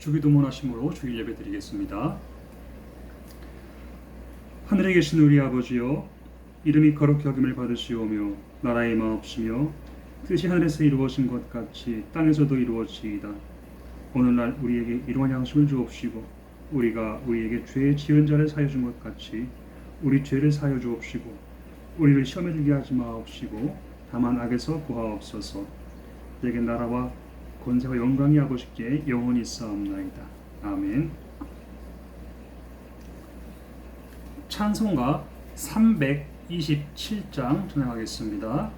주기도문하심으로 주일 예배 드리겠습니다. 하늘에 계신 우리 아버지여, 이름이 거룩히 여김을 받으시오며 나라의 마옵시며 뜻이 하늘에서 이루어진 것 같이 땅에서도 이루어지이다. 오늘날 우리에게 일용할 양식을 주옵시고 우리가 우리에게 죄 지은 자를 사여 준 것 같이 우리 죄를 사여 주옵시고 우리를 시험에 들게 하지 마옵시고 다만 악에서 구하옵소서. 내게 나라와 권세와 영광이 아버지께 영원히 있사옵나이다. 아멘. 찬송가 327장 전하겠습니다.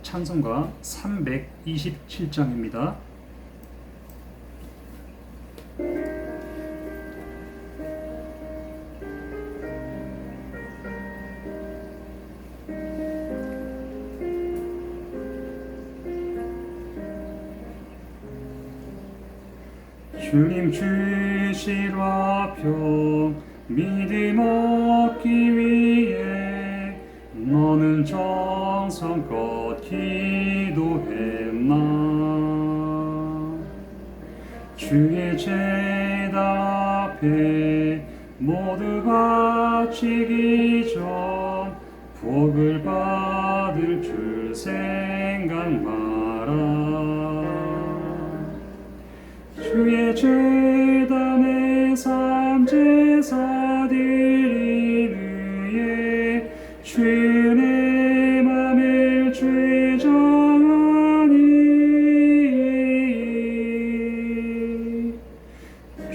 찬송가 327장입니다. 주님 주실 화평 믿음 얻기 위해 너는 정성껏 기도했나. 주의 제단 앞에 모두 바치기 전 복을 받을 줄 생각 마라. 주의 제단에 삼제사 드리는 위에 주의 맘을 주정하니.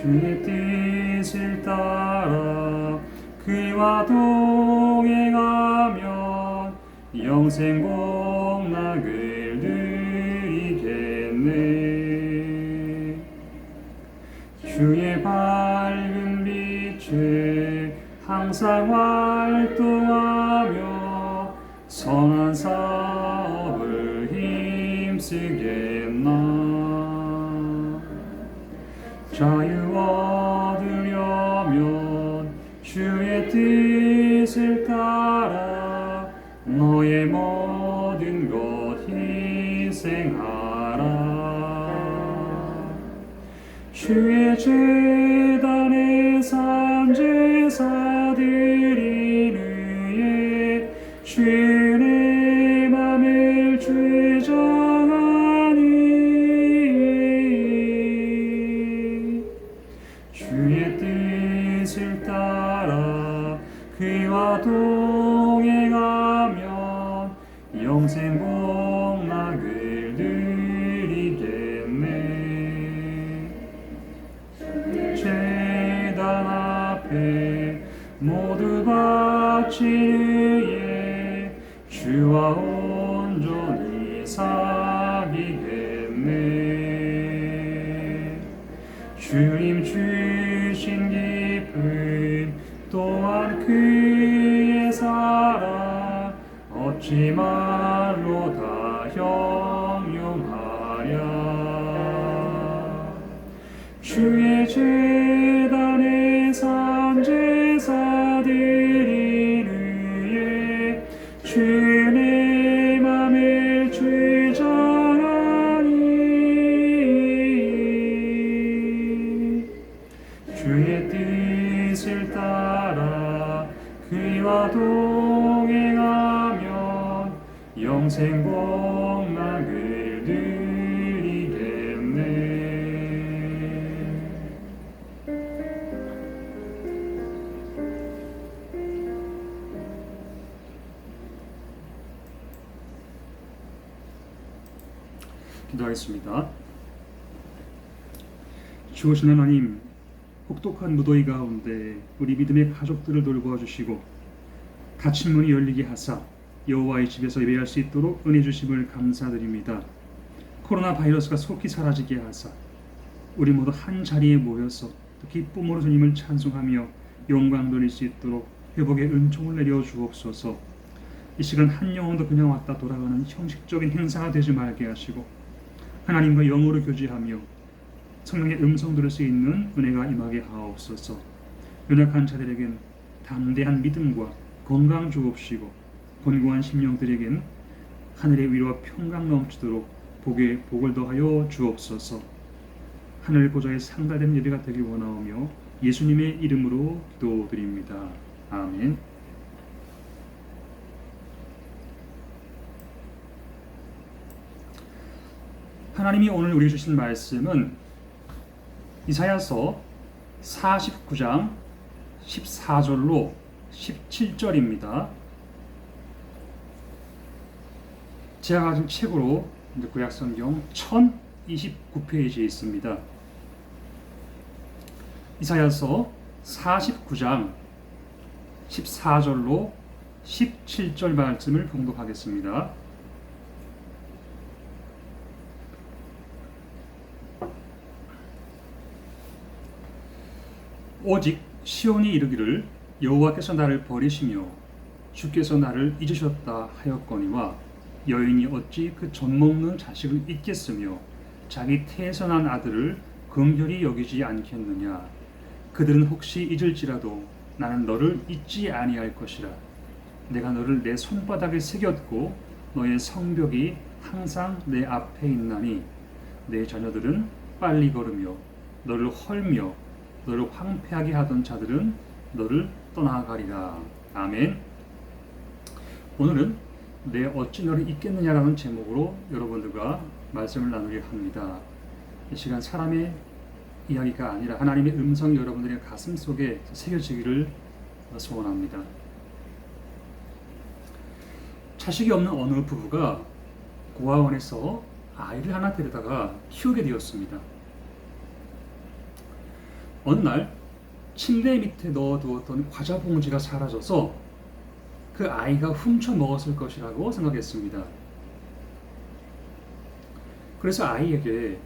주의 뜻을 따라 그와 동행하면 영생 복락을 누리겠네. 주의 밝은 빛에 항상 활동하며 선한 사업을 힘쓰겠나. 자유 얻으려면 주의 뜻을 따라 너의 모든 것 희생하라. 주의 제단에 삼제사 드리는 위에 주의 맘을 주정하니. 주의 뜻을 따라 그와 동행하면 영생 복락을 누리겠네. 제단 앞에 모두 바치는 위에 주와 온전히 사귀겠네. 주님 주신 기쁨 또한 그의 사랑 어찌 말로 다 형용하랴. 주의 제단에 삼제사 드리는 위에 주의 맘을 주정하니. 주의 뜻을 따라 그와 동행하면 영생 복락을 누리겠네. 기도하겠습니다. 주오신 하나님, 혹독한 무더위 가운데 우리 믿음의 가족들을 돌보아 주시고 닫힌 문이 열리게 하사 여호와의 집에서 예배할 수 있도록 은혜 주심을 감사드립니다. 코로나 바이러스가 속히 사라지게 하사 우리 모두 한 자리에 모여서 기쁨으로 주님을 찬송하며 영광 돌릴 수 있도록 회복의 은총을 내려 주옵소서. 이 시간 한 영혼도 그냥 왔다 돌아가는 형식적인 행사가 되지 말게 하시고 하나님과 영으로 교제하며 성령의 음성 들을 수 있는 은혜가 임하게 하옵소서. 연약한 자들에겐 담대한 믿음과 건강 주옵시고 곤고한 심령들에겐 하늘의 위로와 평강 넘치도록 복을 더하여 주옵소서. 하늘 보좌에 상달된 예배가 되길 원하오며 예수님의 이름으로 기도드립니다. 아멘. 하나님이 오늘 우리에게 주신 말씀은 이사야서 49장 14절로 17절입니다. 제가 가진 책으로 구약성경 1029페이지에 있습니다. 이사야서 49장 14절로 17절 말씀을 봉독하겠습니다. 오직 시온이 이르기를 여호와께서 나를 버리시며 주께서 나를 잊으셨다 하였거니와 여인이 어찌 그 젖먹는 자식을 잊겠으며 자기 태에서 난 아들을 긍휼히 여기지 않겠느냐. 그들은 혹시 잊을지라도 나는 너를 잊지 아니할 것이라. 내가 너를 내 손바닥에 새겼고 너의 성벽이 항상 내 앞에 있나니 내 자녀들은 빨리 걸으며 너를 헐며 너를 황폐하게 하던 자들은 너를 떠나가리라. 아멘. 오늘은 내 어찌 너를 잊겠느냐라는 제목으로 여러분들과 말씀을 나누려 합니다. 이 시간 사람의 이야기가 아니라 하나님의 음성이 여러분들의 가슴 속에 새겨지기를 소원합니다. 자식이 없는 어느 부부가 고아원에서 아이를 하나 데려다가 키우게 되었습니다. 어느 날 침대 밑에 넣어두었던 과자 봉지가 사라져서 그 아이가 훔쳐 먹었을 것이라고 생각했습니다. 그래서 아이에게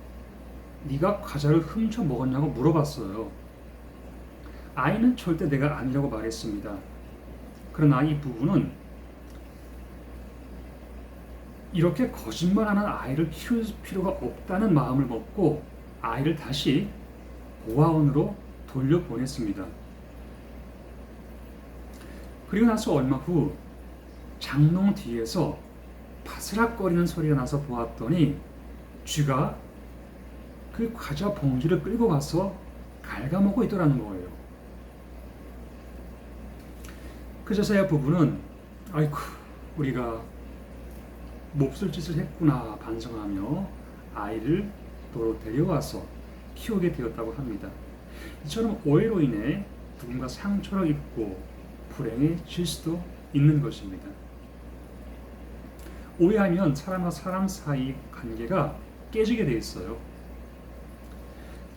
네가 과자를 훔쳐 먹었냐고 물어봤어요. 아이는 절대 내가 아니라고 말했습니다. 그러나 이 부부는 이렇게 거짓말하는 아이를 키울 필요가 없다는 마음을 먹고 아이를 다시 고아원으로 돌려보냈습니다. 그리고 나서 얼마 후 장롱 뒤에서 바스락거리는 소리가 나서 보았더니 쥐가 그 과자 봉지를 끌고 가서 갉아먹고 있더라는 거예요. 그제서야 부부는 아이쿠 우리가 몹쓸 짓을 했구나 반성하며 아이를 도로 데려와서 키우게 되었다고 합니다. 이처럼 오해로 인해 누군가 상처를 입고 불행해질 수도 있는 것입니다. 오해하면 사람과 사람 사이 관계가 깨지게 돼 있어요.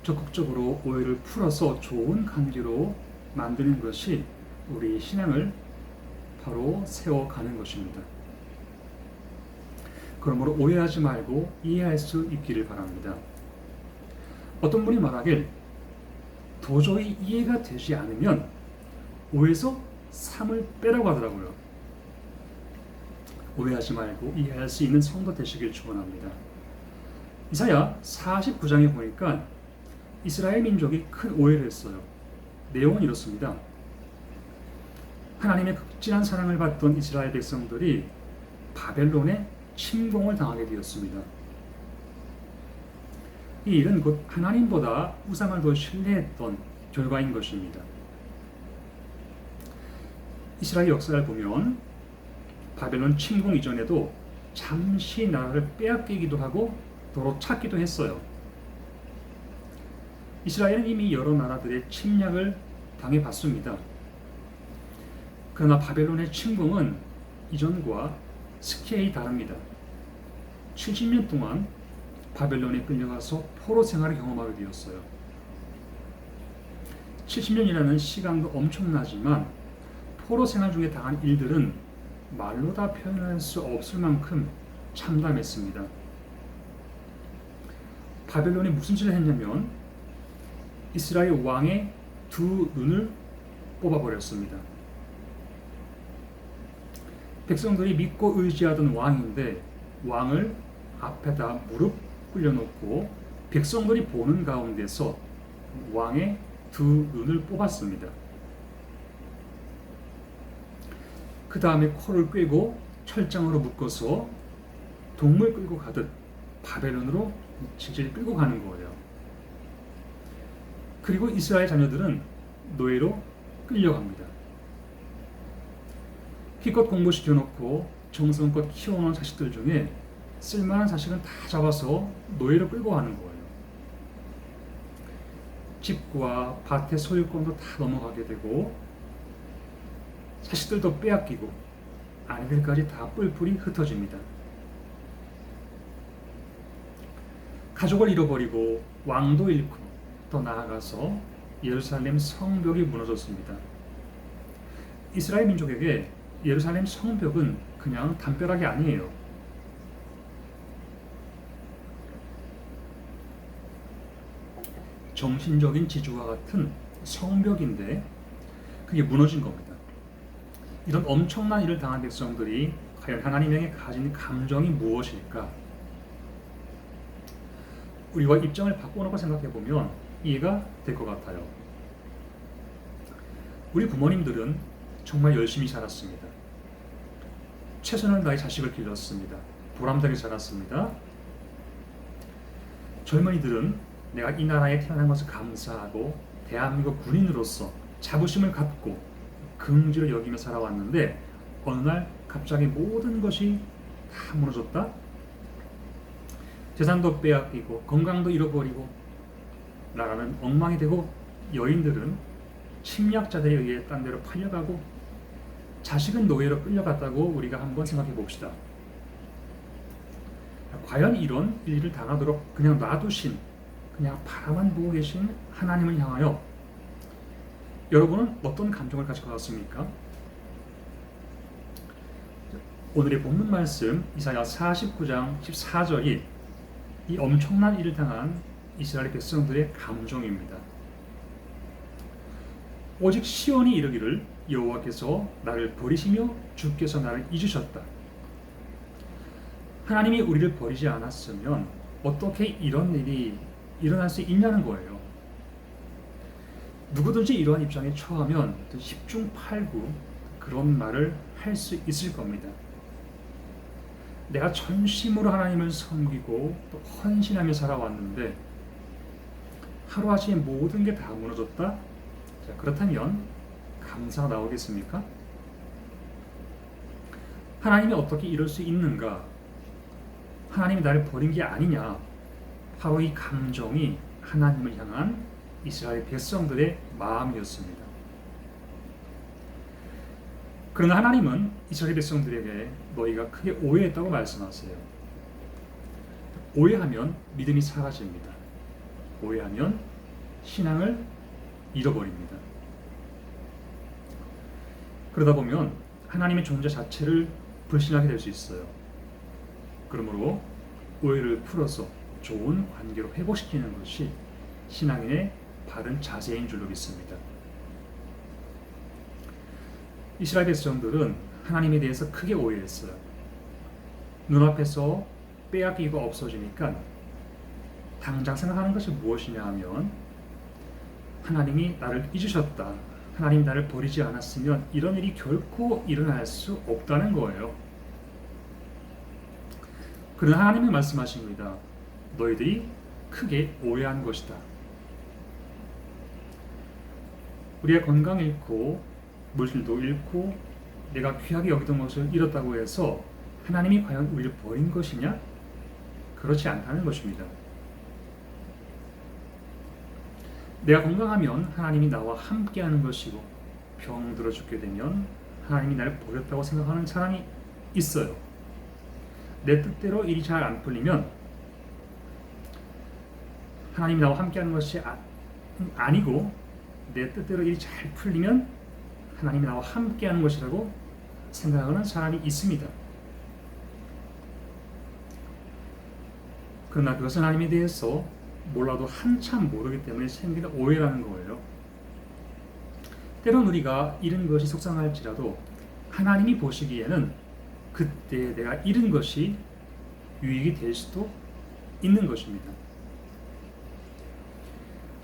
적극적으로 오해를 풀어서 좋은 관계로 만드는 것이 우리 신앙을 바로 세워가는 것입니다. 그러므로 오해하지 말고 이해할 수 있기를 바랍니다. 어떤 분이 말하길 도저히 이해가 되지 않으면 오해에서 3을 빼라고 하더라고요. 오해하지 말고 이해할 수 있는 성도 되시길 축원합니다. 이사야 49장에 보니까 이스라엘 민족이 큰 오해를 했어요. 내용은 이렇습니다. 하나님의 극진한 사랑을 받던 이스라엘 백성들이 바벨론의 침공을 당하게 되었습니다. 이 일은 곧 하나님보다 우상을 더 신뢰했던 결과인 것입니다. 이스라엘 역사를 보면 바벨론 침공 이전에도 잠시 나라를 빼앗기기도 하고 도로 찾기도 했어요. 이스라엘은 이미 여러 나라들의 침략을 당해봤습니다. 그러나 바벨론의 침공은 이전과 스케일이 다릅니다. 70년 동안 바벨론에 끌려가서 포로 생활을 경험하게 되었어요. 70년이라는 시간도 엄청나지만 포로 생활 중에 당한 일들은 말로 다 표현할 수 없을 만큼 참담했습니다. 바벨론이 무슨 짓을 했냐면 이스라엘 왕의 두 눈을 뽑아버렸습니다. 백성들이 믿고 의지하던 왕인데 왕을 앞에다 무릎 꿇려놓고 백성들이 보는 가운데서 왕의 두 눈을 뽑았습니다. 그 다음에 코를 꿰고 철장으로 묶어서 동물 끌고 가듯 바벨론으로 질질 끌고 가는 거예요. 그리고 이스라엘 자녀들은 노예로 끌려갑니다. 기껏 공부시켜놓고 정성껏 키워놓은 자식들 중에 쓸만한 자식은 다 잡아서 노예로 끌고 가는 거예요. 집과 밭의 소유권도 다 넘어가게 되고 자식들도 빼앗기고 아내들까지 다 뿔뿔이 흩어집니다. 가족을 잃어버리고 왕도 잃고 더 나아가서 예루살렘 성벽이 무너졌습니다. 이스라엘 민족에게 예루살렘 성벽은 그냥 담벼락이 아니에요. 정신적인 지주와 같은 성벽인데 그게 무너진 겁니다. 이런 엄청난 일을 당한 백성들이 과연 하나님에게 가진 감정이 무엇일까? 우리와 입장을 바꿔놓고 생각해보면 이해가 될 것 같아요. 우리 부모님들은 정말 열심히 살았습니다. 최선을 다해 자식을 길렀습니다. 보람되게 살았습니다. 젊은이들은 내가 이 나라에 태어난 것을 감사하고 대한민국 군인으로서 자부심을 갖고 긍지를 여기며 살아왔는데 어느 날 갑자기 모든 것이 다 무너졌다? 재산도 빼앗기고 건강도 잃어버리고 나라는 엉망이 되고 여인들은 침략자들에 의해 딴 데로 팔려가고 자식은 노예로 끌려갔다고 우리가 한번 생각해 봅시다. 과연 이런 일을 당하도록 그냥 놔두신, 그냥 바라만 보고 계신 하나님을 향하여 여러분은 어떤 감정을 가질 것 같습니까? 오늘의 본문 말씀 이사야 49장 14절이 이 엄청난 일을 당한 이스라엘 백성들의 감정입니다. 오직 시온이 이르기를 여호와께서 나를 버리시며 주께서 나를 잊으셨다. 하나님이 우리를 버리지 않았으면 어떻게 이런 일이 일어날 수 있냐는 거예요. 누구든지 이러한 입장에 처하면 10중 8구 그런 말을 할 수 있을 겁니다. 내가 전심으로 하나님을 섬기고 또 헌신하며 살아왔는데 하루아침에 모든 게 다 무너졌다? 자, 그렇다면 감사가 나오겠습니까? 하나님이 어떻게 이럴 수 있는가? 하나님이 나를 버린 게 아니냐? 바로 이 감정이 하나님을 향한 이스라엘 백성들의 마음이었습니다. 그러나 하나님은 이스라엘 백성들에게 너희가 크게 오해했다고 말씀하세요. 오해하면 믿음이 사라집니다. 오해하면 신앙을 잃어버립니다. 그러다 보면 하나님의 존재 자체를 불신하게 될 수 있어요. 그러므로 오해를 풀어서 좋은 관계로 회복시키는 것이 신앙인의 바른 자세인 줄로 믿습니다. 이스라엘 백성들은 하나님에 대해서 크게 오해했어요. 눈앞에서 빼앗기고 없어지니까 당장 생각하는 것이 무엇이냐 하면 하나님이 나를 잊으셨다. 하나님 나를 버리지 않았으면 이런 일이 결코 일어날 수 없다는 거예요. 그러나 하나님이 말씀하십니다. 너희들이 크게 오해한 것이다. 우리의 건강 잃고 물질도 잃고 내가 귀하게 여기던 것을 잃었다고 해서 하나님이 과연 우리를 버린 것이냐? 그렇지 않다는 것입니다. 내가 건강하면 하나님이 나와 함께하는 것이고 병들어 죽게 되면 하나님이 나를 버렸다고 생각하는 사람이 있어요. 내 뜻대로 일이 잘 안 풀리면 하나님이 나와 함께하는 것이 아니고 내 뜻대로 일이 잘 풀리면 하나님이 나와 함께하는 것이라고 생각하는 사람이 있습니다. 그러나 그것은 하나님에 대해서 몰라도 한참 모르기 때문에 생기는 오해라는 거예요. 때론 우리가 잃은 것이 속상할지라도 하나님이 보시기에는 그때 내가 잃은 것이 유익이 될 수도 있는 것입니다.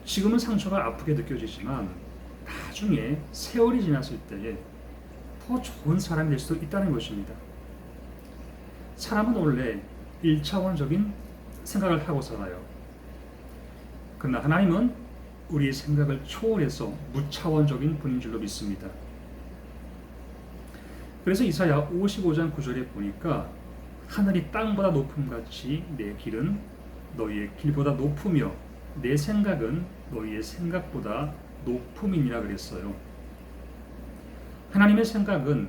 지금은 상처가 아프게 느껴지지만 나중에 세월이 지났을 때에 더 좋은 사람이 될 수도 있다는 것입니다. 사람은 원래 1차원적인 생각을 하고 살아요. 그러나 하나님은 우리의 생각을 초월해서 무차원적인 분인 줄로 믿습니다. 그래서 이사야 55장 9절에 보니까 하늘이 땅보다 높음같이 내 길은 너희의 길보다 높으며 내 생각은 너희의 생각보다 높음이니라 그랬어요. 하나님의 생각은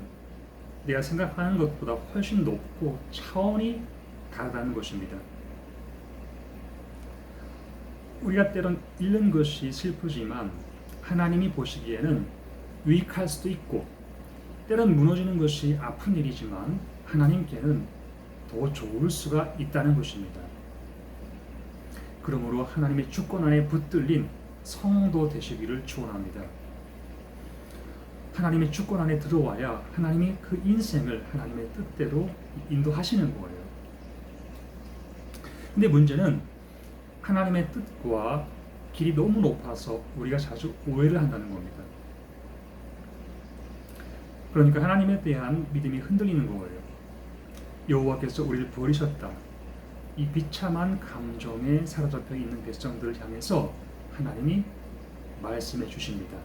내가 생각하는 것보다 훨씬 높고 차원이 다르다는 것입니다. 우리가 때론 잃는 것이 슬프지만 하나님이 보시기에는 유익할 수도 있고 때론 무너지는 것이 아픈 일이지만 하나님께는 더 좋을 수가 있다는 것입니다. 그러므로 하나님의 주권 안에 붙들린 성도 되시기를 축원합니다. 하나님의 주권 안에 들어와야 하나님이 그 인생을 하나님의 뜻대로 인도하시는 거예요. 근데 문제는 하나님의 뜻과 길이 너무 높아서 우리가 자주 오해를 한다는 겁니다. 그러니까 하나님에 대한 믿음이 흔들리는 거예요. 여호와께서 우리를 버리셨다. 이 비참한 감정에 사로잡혀 있는 백성들을 향해서 하나님이 말씀해 주십니다.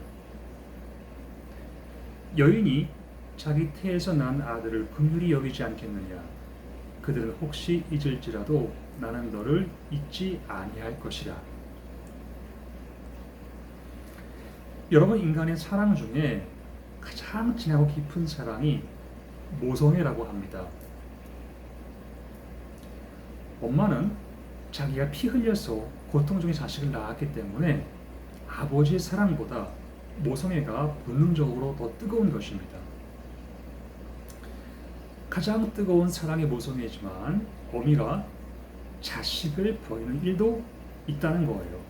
여인이 자기 태에서 난 아들을 긍휼히 여기지 않겠느냐. 그들은 혹시 잊을지라도 나는 너를 잊지 아니할 것이라. 여러분, 인간의 사랑 중에 가장 진하고 깊은 사랑이 모성애라고 합니다. 엄마는 자기가 피 흘려서 고통 중에 자식을 낳았기 때문에 아버지의 사랑보다 모성애가 본능적으로 더 뜨거운 것입니다. 가장 뜨거운 사랑의 모성애지만 어미가 자식을 버리는 일도 있다는 거예요.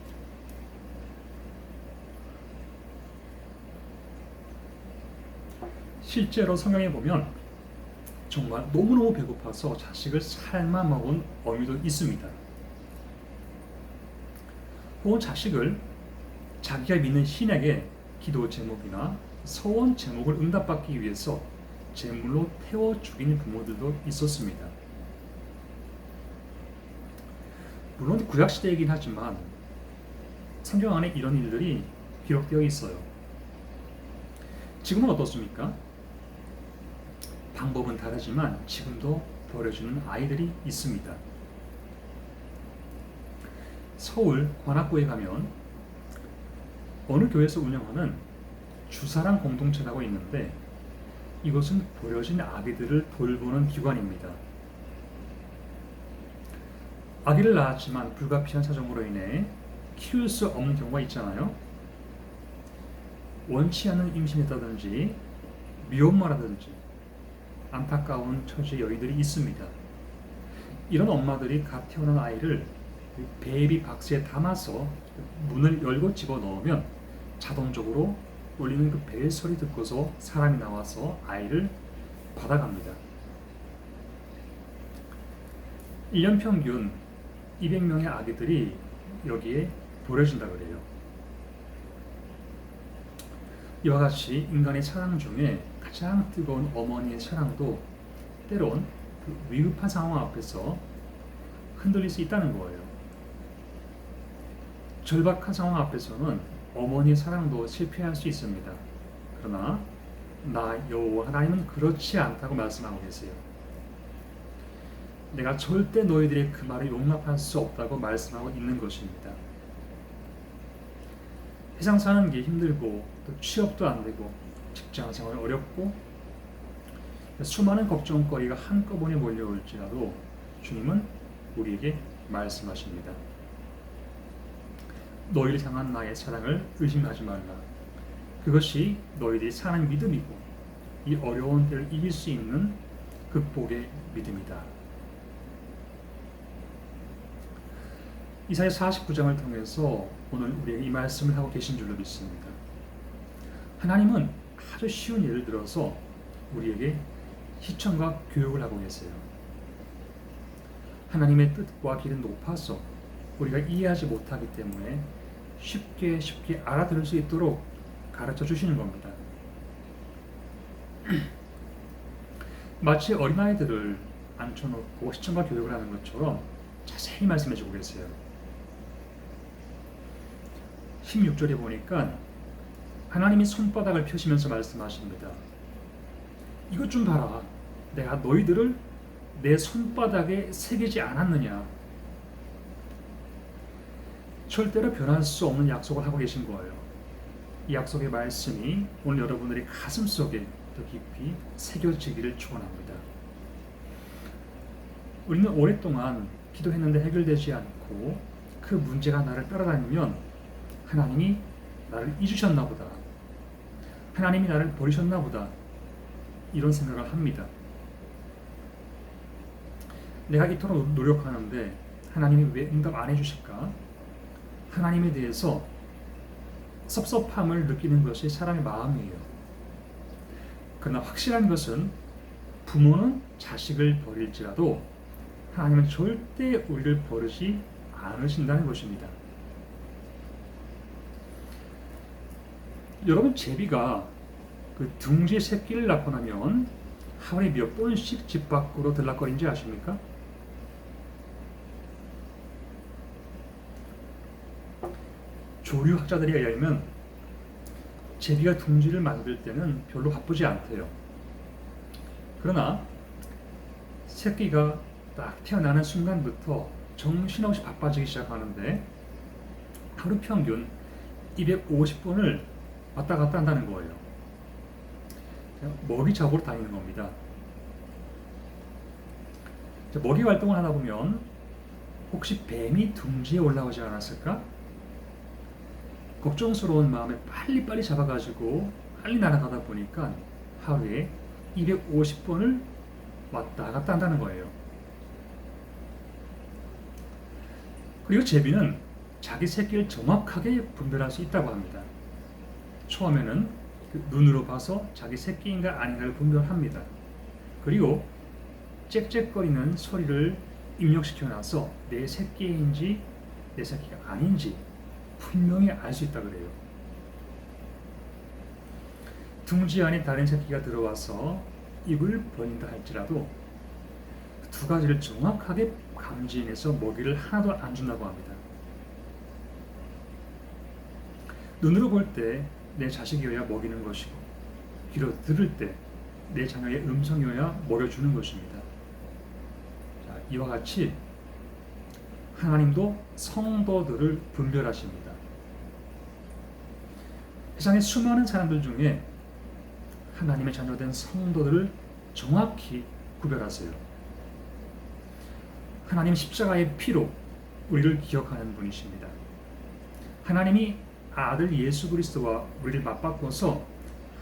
실제로 성경에 보면 정말 너무너무 배고파서 자식을 삶아 먹은 어미도 있습니다. 혹은 자식을 자기가 믿는 신에게 기도 제목이나 서원 제목을 응답받기 위해서 제물로 태워 죽인 부모들도 있었습니다. 물론 구약시대이긴 하지만 성경 안에 이런 일들이 기록되어 있어요. 지금은 어떻습니까? 방법은 다르지만 지금도 버려지는 아이들이 있습니다. 서울 관악구에 가면 어느 교회에서 운영하는 주사랑 공동체라고 있는데 이것은 버려진 아기들을 돌보는 기관입니다. 아기를 낳았지만 불가피한 사정으로 인해 키울 수 없는 경우가 있잖아요. 원치 않는 임신이라든지 미혼모라든지 안타까운 처지의 여인들이 있습니다. 이런 엄마들이 갓 태어난 아이를 베이비 박스에 담아서 문을 열고 집어넣으면 자동적으로 울리는 그 벨 소리 듣고서 사람이 나와서 아이를 받아갑니다. 1년 평균 200명의 아기들이 여기에 버려진다 그래요. 이와 같이 인간의 사랑 중에 가장 뜨거운 어머니의 사랑도 때론 그 위급한 상황 앞에서 흔들릴 수 있다는 거예요. 절박한 상황 앞에서는 어머니의 사랑도 실패할 수 있습니다. 그러나 나 여호와 하나님은 그렇지 않다고 말씀하고 계세요. 내가 절대 너희들의 그 말을 용납할 수 없다고 말씀하고 있는 것입니다. 세상 사는 게 힘들고 또 취업도 안 되고 직장 생활이 어렵고 수많은 걱정거리가 한꺼번에 몰려올지라도 주님은 우리에게 말씀하십니다. 너희를 향한 나의 사랑을 의심하지 말라. 그것이 너희들이 사는 믿음이고 이 어려운 때를 이길 수 있는 극복의 믿음이다. 이사야 49장을 통해서 오늘 우리에게 이 말씀을 하고 계신 줄로 믿습니다. 하나님은 아주 쉬운 예를 들어서 우리에게 시청과 교육을 하고 계세요. 하나님의 뜻과 길은 높아서 우리가 이해하지 못하기 때문에 쉽게 알아들을 수 있도록 가르쳐 주시는 겁니다. 마치 어린아이들을 앉혀놓고 시청과 교육을 하는 것처럼 자세히 말씀해 주고 계세요. 16절에 보니까 하나님이 손바닥을 펴시면서 말씀하십니다. 이것 좀 봐라. 내가 너희들을 내 손바닥에 새기지 않았느냐. 절대로 변할 수 없는 약속을 하고 계신 거예요. 이 약속의 말씀이 오늘 여러분들의 가슴속에 더 깊이 새겨지기를 축원합니다. 우리는 오랫동안 기도했는데 해결되지 않고 그 문제가 나를 따라다니면 하나님이 나를 잊으셨나 보다. 하나님이 나를 버리셨나 보다. 이런 생각을 합니다. 내가 이토록 노력하는데 하나님이 왜 응답 안 해주실까? 하나님에 대해서 섭섭함을 느끼는 것이 사람의 마음이에요. 그러나 확실한 것은 부모는 자식을 버릴지라도 하나님은 절대 우리를 버리지 않으신다는 것입니다. 여러분, 제비가 그 둥지 새끼를 낳고 나면 하루에 몇 번씩 집 밖으로 들락거린지 아십니까? 조류학자들에 의하면 제비가 둥지를 만들 때는 별로 바쁘지 않대요. 그러나 새끼가 딱 태어나는 순간부터 정신없이 바빠지기 시작하는데 하루 평균 250번을 왔다 갔다 한다는 거예요. 먹이 잡으러 다니는 겁니다. 먹이 활동을 하다 보면 혹시 뱀이 둥지에 올라오지 않았을까? 걱정스러운 마음에 빨리빨리 잡아가지고 빨리 날아가다 보니까 하루에 250번을 왔다 갔다 한다는 거예요. 그리고 제비는 자기 새끼를 정확하게 분별할 수 있다고 합니다. 처음에는 그 눈으로 봐서 자기 새끼인가 아닌가를 분별합니다. 그리고 짹짹거리는 소리를 입력시켜 놔서 내 새끼인지 내 새끼가 아닌지 분명히 알 수 있다 그래요. 둥지 안에 다른 새끼가 들어와서 입을 벌린다 할지라도 두 가지를 정확하게 감지해내서 먹이를 하나도 안 준다고 합니다. 눈으로 볼 때 내 자식이어야 먹이는 것이고, 귀로 들을 때 내 자녀의 음성이어야 먹여주는 것입니다. 자, 이와 같이 하나님도 성도들을 분별하십니다. 세상의 수많은 사람들 중에 하나님의 자녀된 성도들을 정확히 구별하세요. 하나님 십자가의 피로 우리를 기억하는 분이십니다. 하나님이 아들 예수 그리스도와 우리를 맞바꿔서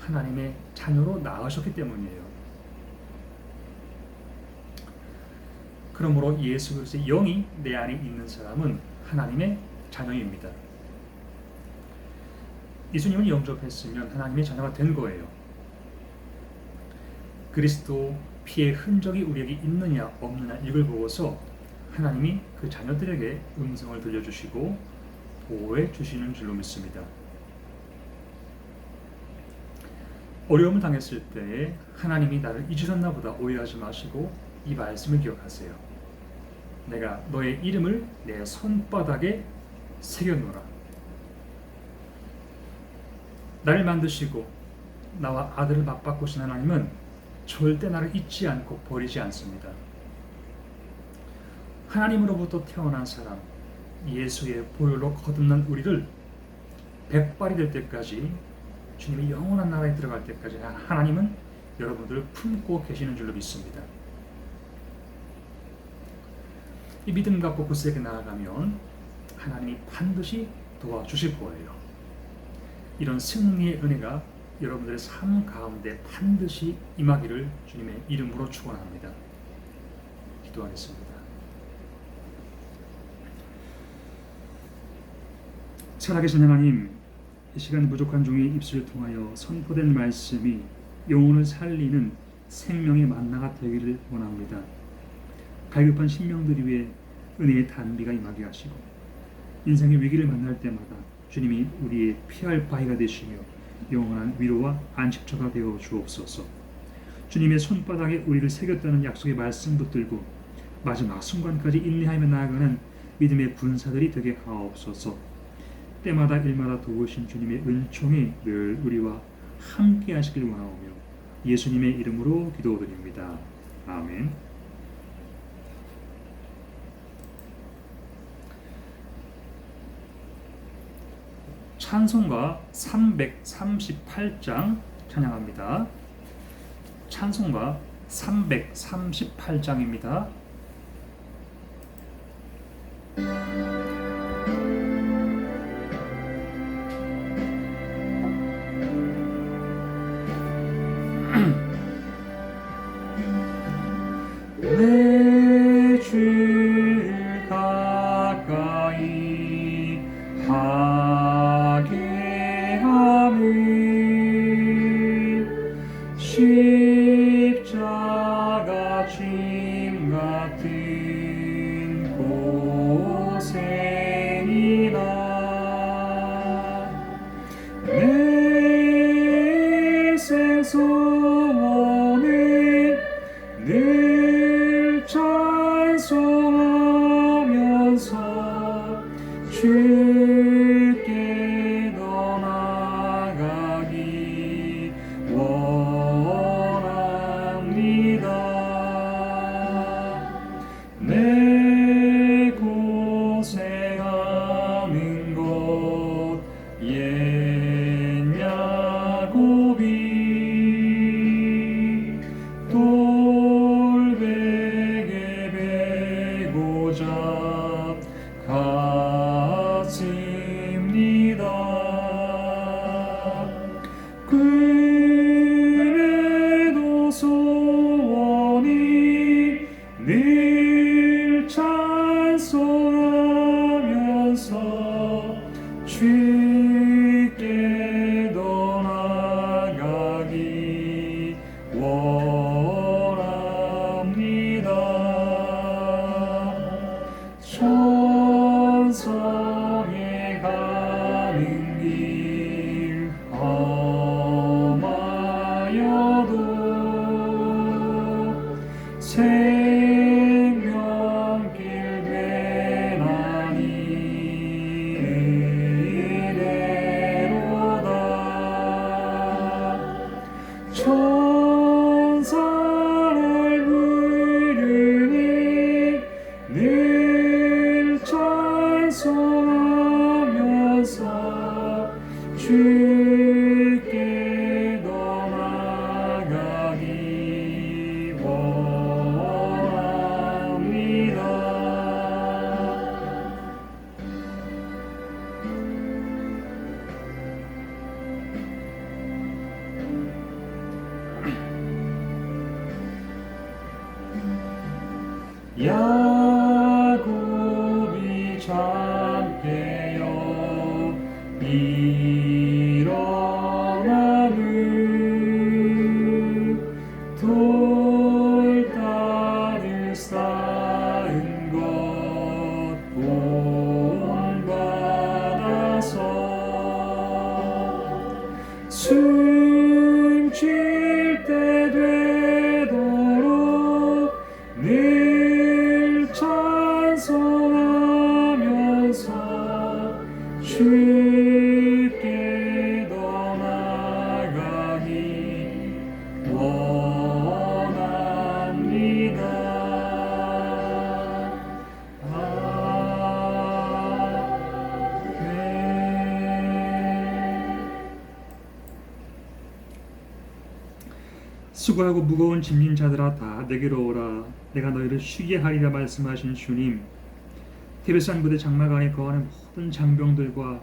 하나님의 자녀로 낳으셨기 때문이에요. 그러므로 예수 그리스도의 영이 내 안에 있는 사람은 하나님의 자녀입니다. 예수님을 영접했으면 하나님의 자녀가 된 거예요. 그리스도 피의 흔적이 우리에게 있느냐 없느냐 이걸 보고서 하나님이 그 자녀들에게 음성을 들려주시고 보호해 주시는 줄로 믿습니다. 어려움을 당했을 때 하나님이 나를 잊으셨나 보다 오해하지 마시고 이 말씀을 기억하세요. 내가 너의 이름을 내 손바닥에 새겨놓으라. 나를 만드시고 나와 아들을 맞바꾸신 하나님은 절대 나를 잊지 않고 버리지 않습니다. 하나님으로부터 태어난 사람, 예수의 보혈로 거듭난 우리를 백발이 될 때까지, 주님의 영원한 나라에 들어갈 때까지 하나님은 여러분들을 품고 계시는 줄로 믿습니다. 이 믿음 갖고 굳세게 나아가면 하나님이 반드시 도와주실 거예요. 이런 승리의 은혜가 여러분들의 삶 가운데 반드시 임하기를 주님의 이름으로 축원합니다. 기도하겠습니다. 살아계신 하나님, 이 시간 부족한 종의 입술을 통하여 선포된 말씀이 영혼을 살리는 생명의 만나가 되기를 원합니다. 갈급한 심령들 위해 은혜의 단비가 임하게 하시고 인생의 위기를 만날 때마다 주님이 우리의 피할 바위가 되시며 영원한 위로와 안식처가 되어 주옵소서. 주님의 손바닥에 우리를 새겼다는 약속의 말씀 붙들고 마지막 순간까지 인내하며 나아가는 믿음의 군사들이 되게 하옵소서. 때마다 일마다 도우신 주님의 은총이 늘 우리와 함께 하시길 원하오며 예수님의 이름으로 기도드립니다. 아멘. 찬송가 338장 찬양합니다. 찬송가 338장입니다. 내 주를 가까이 하게 하는 십자가 짐 같은 고생이나 내 생소원을 늘 찬송하면서 주께 더 나아가기 원합니다. 내 고생하는 것 옛 야곱이 돌베개 베고자 갔습니다. 그래도 소원이 늘 찬송하면서 주께 더 나아가기 원합니다. 천성에 가는 길 험하여도 생명길 되나니 은혜로다. 천사를 부르니 늘 찬송하면서 주께 더 나아가기 원합니다. 야곱이 잠 깨어 일어나는 돌다리를 쌓은 것 본받아서 숨쉴 때 되도록 늘 찬송하면서 주께 더 나아가기 원합니다. 아멘. 수고하고 무거운 짐진 자들아 다 내게로 오라. 내가 너희를 쉬게 하리라 말씀하신 주님, 티베산 부대 장막 안에 거하는 모든 장병들과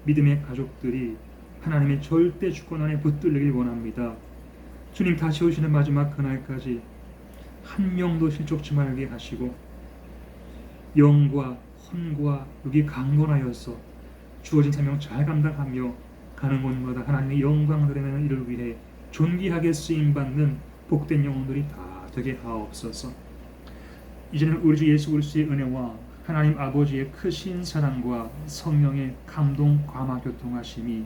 믿음의 가족들이 하나님의 절대 주권 안에 붙들리길 원합니다. 주님 다시 오시는 마지막 그날까지 한 명도 실족치 말게 하시고 영과 혼과 육이 강건하여서 주어진 사명 잘 감당하며 가는 곳마다 하나님의 영광 드러내는 이를 위해 존귀하게 쓰임받는 복된 영혼들이 다 되게 하옵소서. 이제는 우리 주 예수 그리스도의 은혜와 하나님 아버지의 크신 사랑과 성령의 감동 감화 교통하심이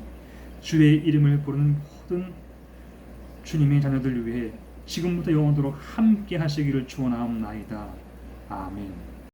주의 이름을 부르는 모든 주님의 자녀들 위해 지금부터 영원토록 함께 하시기를 축원하옵나이다. 아멘.